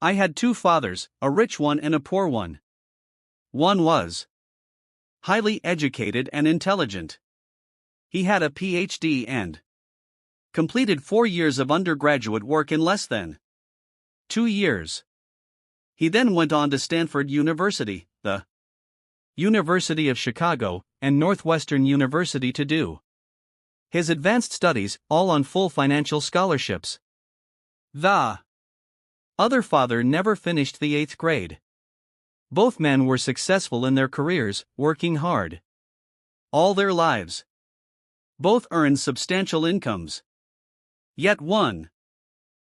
I had two fathers, a rich one and a poor one. One was highly educated and intelligent. He had a PhD and completed 4 years of undergraduate work in less than 2 years. He then went on to Stanford University, the University of Chicago, and Northwestern University to do his advanced studies, all on full financial scholarships. The other father never finished the 8th grade. Both men were successful in their careers, working hard all their lives. Both earned substantial incomes. Yet one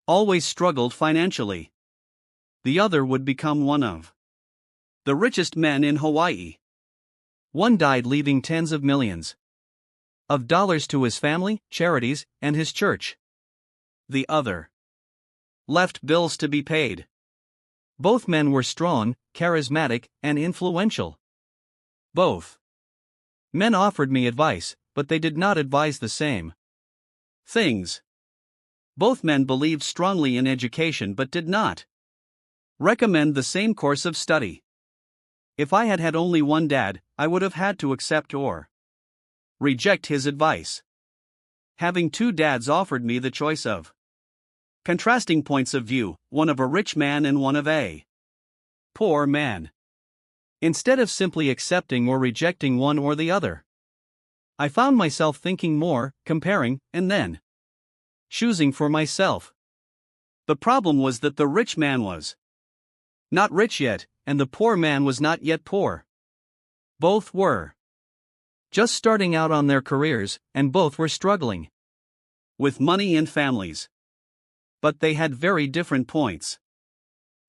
always struggled financially. The other would become one of the richest men in Hawaii. One died leaving tens of millions of dollars to his family, charities, and his church. The other left bills to be paid. Both men were strong, charismatic, and influential. Both men offered me advice, but they did not advise the same things. Both men believed strongly in education but did not recommend the same course of study. If I had had only one dad, I would have had to accept or reject his advice. Having two dads offered me the choice of contrasting points of view, one of a rich man and one of a poor man. Instead of simply accepting or rejecting one or the other, I found myself thinking more, comparing, and then choosing for myself. The problem was that the rich man was not rich yet, and the poor man was not yet poor. Both were just starting out on their careers, and both were struggling with money and families. But they had very different points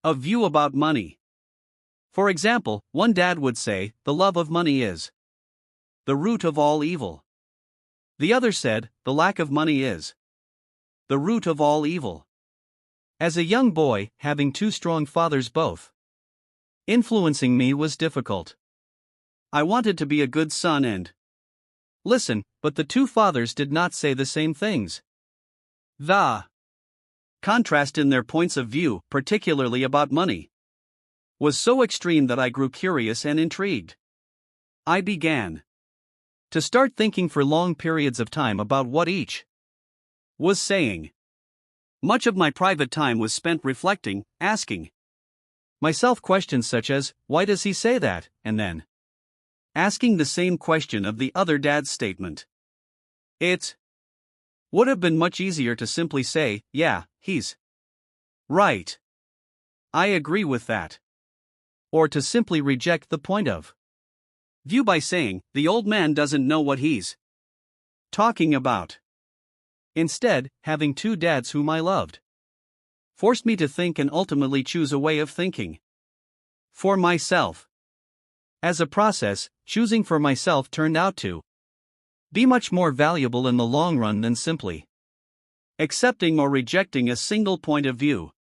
of view about money. For example, one dad would say, "The love of money is the root of all evil." The other said, "The lack of money is the root of all evil." As a young boy, having two strong fathers both influencing me was difficult. I wanted to be a good son and listen, but the two fathers did not say the same things. The contrast in their points of view, particularly about money, was so extreme that I grew curious and intrigued. I began to start thinking for long periods of time about what each was saying. Much of my private time was spent reflecting, asking myself questions such as, "Why does he say that?" and then asking the same question of the other dad's statement. It would have been much easier to simply say, "Yeah, he's right. I agree with that." Or to simply reject the point of view by saying, "The old man doesn't know what he's talking about." Instead, having two dads whom I loved forced me to think and ultimately choose a way of thinking for myself. As a process, choosing for myself turned out to be much more valuable in the long run than simply accepting or rejecting a single point of view.